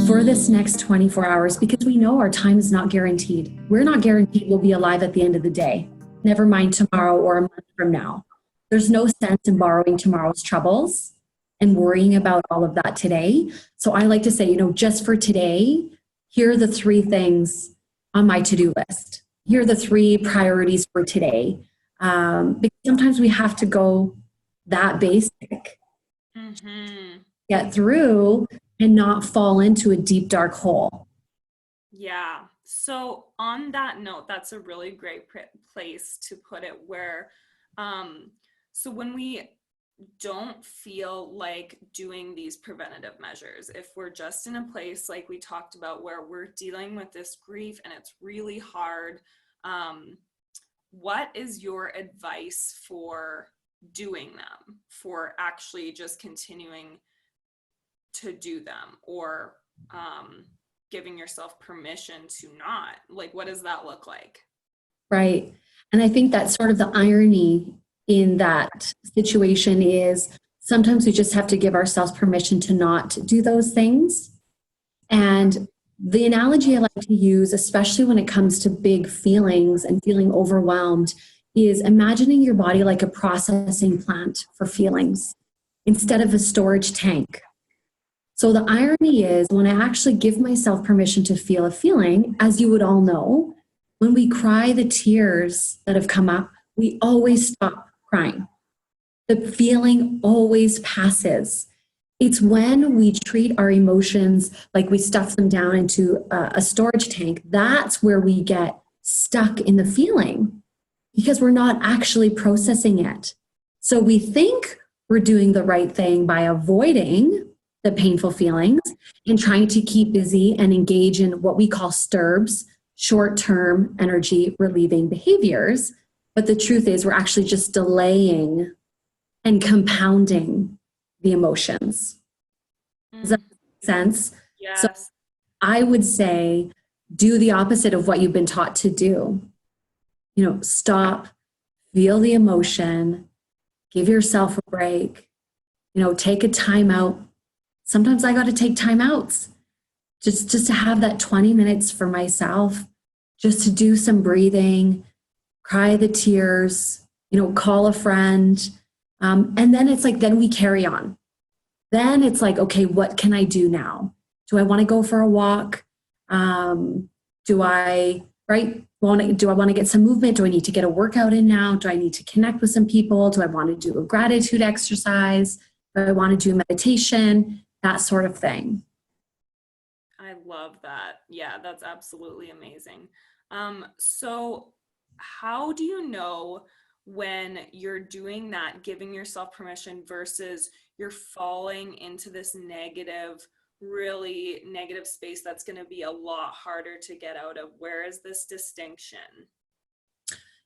for this next 24 hours, because we know our time is not guaranteed. We're not guaranteed we'll be alive at the end of the day, never mind tomorrow or a month from now. There's no sense in borrowing tomorrow's troubles and worrying about all of that today. So I like to say, just for today, here are the 3 things on my to-do list. Here are the 3 priorities for today. Because sometimes we have to go that basic, get through and not fall into a deep, dark hole. Yeah. So on that note, that's a really great place to put it where, so when we don't feel like doing these preventative measures, if we're just in a place like we talked about where we're dealing with this grief and it's really hard, what is your advice for doing them, for actually just continuing to do them, or giving yourself permission to not? Like, what does that look like? Right. And I think that's sort of the irony in that situation is sometimes we just have to give ourselves permission to not do those things. And the analogy I like to use, especially when it comes to big feelings and feeling overwhelmed, is imagining your body like a processing plant for feelings instead of a storage tank. So the irony is when I actually give myself permission to feel a feeling, as you would all know, when we cry the tears that have come up, we always stop crying. The feeling always passes. It's when we treat our emotions like we stuff them down into a storage tank, that's where we get stuck in the feeling because we're not actually processing it. So we think we're doing the right thing by avoiding the painful feelings and trying to keep busy and engage in what we call STIRBs, short-term energy relieving behaviors. But the truth is we're actually just delaying and compounding the emotions. Does that make sense? Yes. So I would say do the opposite of what you've been taught to do. Stop, feel the emotion, give yourself a break, take a time out. Sometimes I got to take time outs just to have that 20 minutes for myself, just to do some breathing, cry the tears, call a friend. And then it's like, then we carry on. Then it's like, okay, what can I do now? Do I want to go for a walk? Do I want to get some movement? Do I need to get a workout in now? Do I need to connect with some people? Do I want to do a gratitude exercise? Do I want to do meditation? That sort of thing. I love that. Yeah, that's absolutely amazing. So how do you know when you're doing that, giving yourself permission versus you're falling into this really negative space that's going to be a lot harder to get out of? Where is this distinction?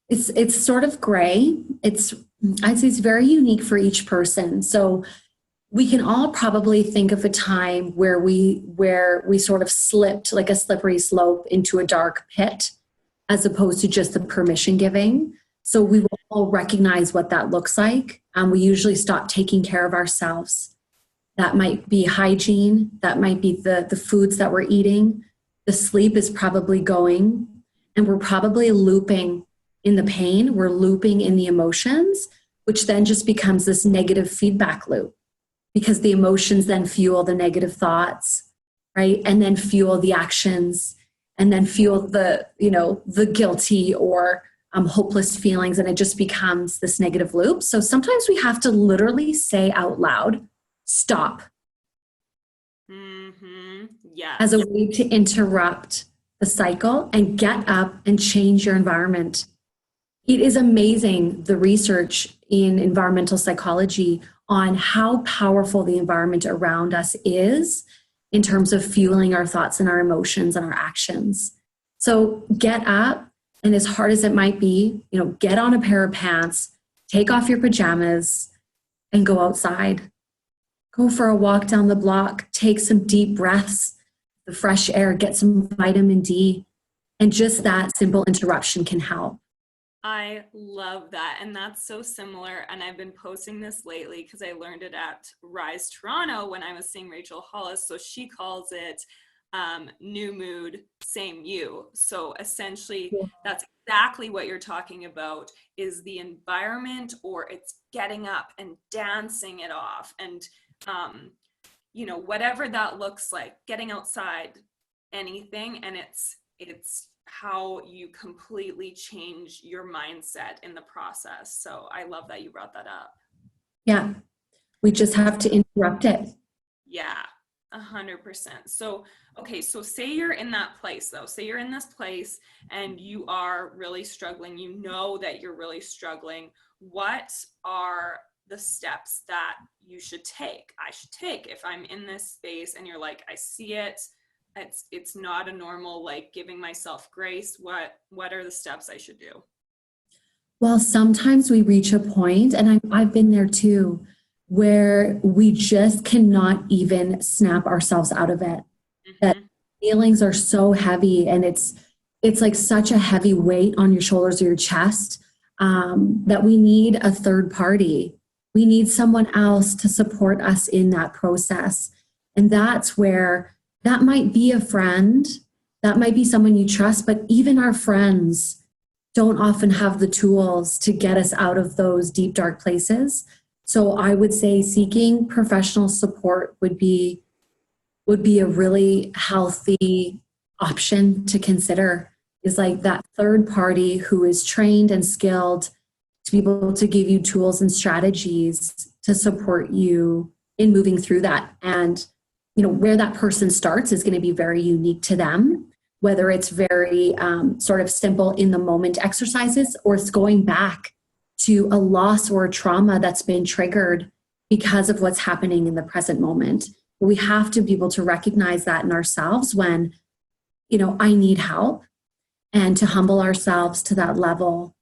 It's sort of gray. I'd say it's very unique for each person. So we can all probably think of a time where we sort of slipped like a slippery slope into a dark pit as opposed to just the permission giving. So we will all recognize what that looks like. We usually stop taking care of ourselves. That might be hygiene. That might be the foods that we're eating. The sleep is probably going. And we're probably looping in the pain. We're looping in the emotions, which then just becomes this negative feedback loop because the emotions then fuel the negative thoughts, right? And then fuel the actions and then fuel the guilty or hopeless feelings. And it just becomes this negative loop. So sometimes we have to literally say out loud, stop. Yes. As a way to interrupt the cycle and get up and change your environment. It is amazing, the research in environmental psychology on how powerful the environment around us is in terms of fueling our thoughts and our emotions and our actions. So get up, and as hard as it might be, get on a pair of pants, take off your pajamas, and go outside. Go for a walk down the block, take some deep breaths, the fresh air, get some vitamin D, and just that simple interruption can help. I love that. And that's so similar. And I've been posting this lately because I learned it at Rise Toronto when I was seeing Rachel Hollis. So she calls it new mood, same you. So essentially that's exactly what you're talking about, is the environment, or it's getting up and dancing it off. And, you know, whatever that looks like, getting outside, anything. And it's how you completely change your mindset in the process. So I love that you brought that up. Yeah. We just have to interrupt it. Yeah, 100%. So, okay, so say you're in that place though. Say you're in this place and you are really struggling. You know that you're really struggling. What are the steps that you should take? I should take if I'm in this space and you're like, I see it. It's not a normal, like, giving myself grace. What are the steps I should do? Well, sometimes we reach a point, and I've been there too, where we just cannot even snap ourselves out of it. That feelings are so heavy, and it's like such a heavy weight on your shoulders or your chest, that we need a third party. We need someone else to support us in that process. And that's where that might be a friend, that might be someone you trust, but even our friends don't often have the tools to get us out of those deep, dark places. So I would say seeking professional support would be a really healthy option to consider, is like that third party who is trained and skilled to be able to give you tools and strategies to support you in moving through that. And, you know, where that person starts is going to be very unique to them, whether it's very sort of simple in the moment exercises, or it's going back to a loss or a trauma that's been triggered because of what's happening in the present moment. We have to be able to recognize that in ourselves when, you know, I need help, and to humble ourselves to that level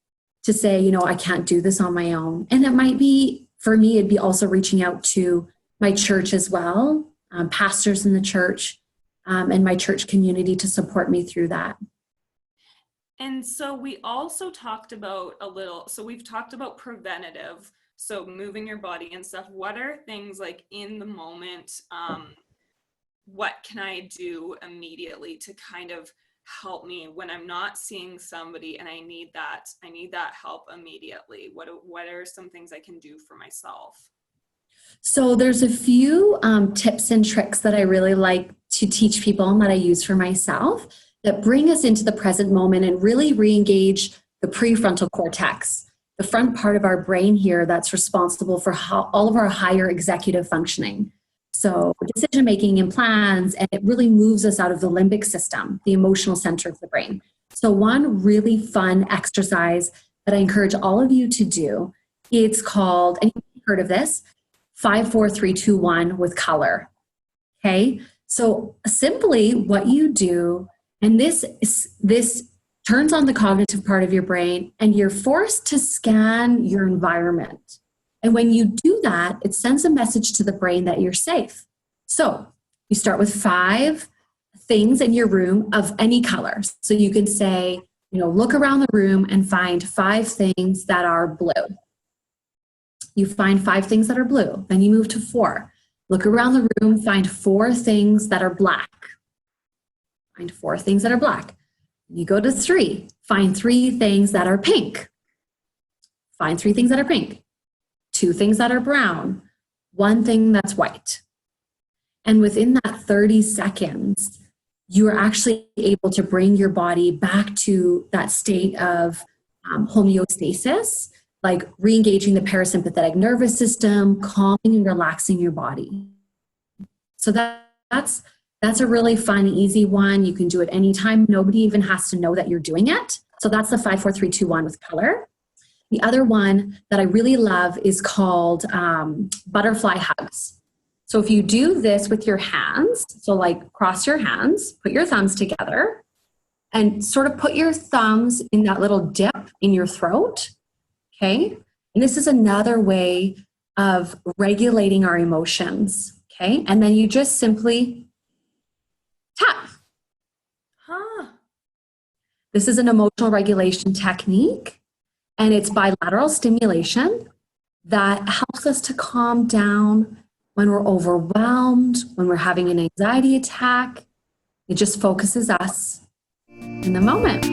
to say, you know, I can't do this on my own. And it might be, for me, it'd be also reaching out to my church as well, pastors in the church, and my church community to support me through that. And so we also talked about we've talked about preventative, so moving your body and stuff. What are things like in the moment? What can I do immediately to kind of help me when I'm not seeing somebody and I need that help immediately? What are some things I can do for myself? So there's a few tips and tricks that I really like to teach people and that I use for myself that bring us into the present moment and really re-engage the prefrontal cortex, the front part of our brain here that's responsible for all of our higher executive functioning. So decision making and plans, and it really moves us out of the limbic system, the emotional center of the brain. So one really fun exercise that I encourage all of you to do, it's called, and you've heard of this, 5, 4, 3, 2, 1 with color. Okay, so simply what you do, and this turns on the cognitive part of your brain, and you're forced to scan your environment. And when you do that, it sends a message to the brain that you're safe. So you start with 5 things in your room of any color. So you can say, you know, look around the room and find 5 things that are blue. You find 5 things that are blue. Then you move to 4. Look around the room, find 4 things that are black. Find 4 things that are black. You go to 3. Find 3 things that are pink. Find 3 things that are pink. 2 things that are brown. 1 thing that's white. And within that 30 seconds, you are actually able to bring your body back to that state of homeostasis, like re-engaging the parasympathetic nervous system, calming and relaxing your body. So that's a really fun, easy one. You can do it anytime. Nobody even has to know that you're doing it. So that's the 5, 4, 3, 2, 1 with color. The other one that I really love is called butterfly hugs. So if you do this with your hands, so like cross your hands, put your thumbs together, and sort of put your thumbs in that little dip in your throat, okay? And this is another way of regulating our emotions, okay? And then you just simply tap. This is an emotional regulation technique, and it's bilateral stimulation that helps us to calm down when we're overwhelmed, when we're having an anxiety attack. It just focuses us in the moment.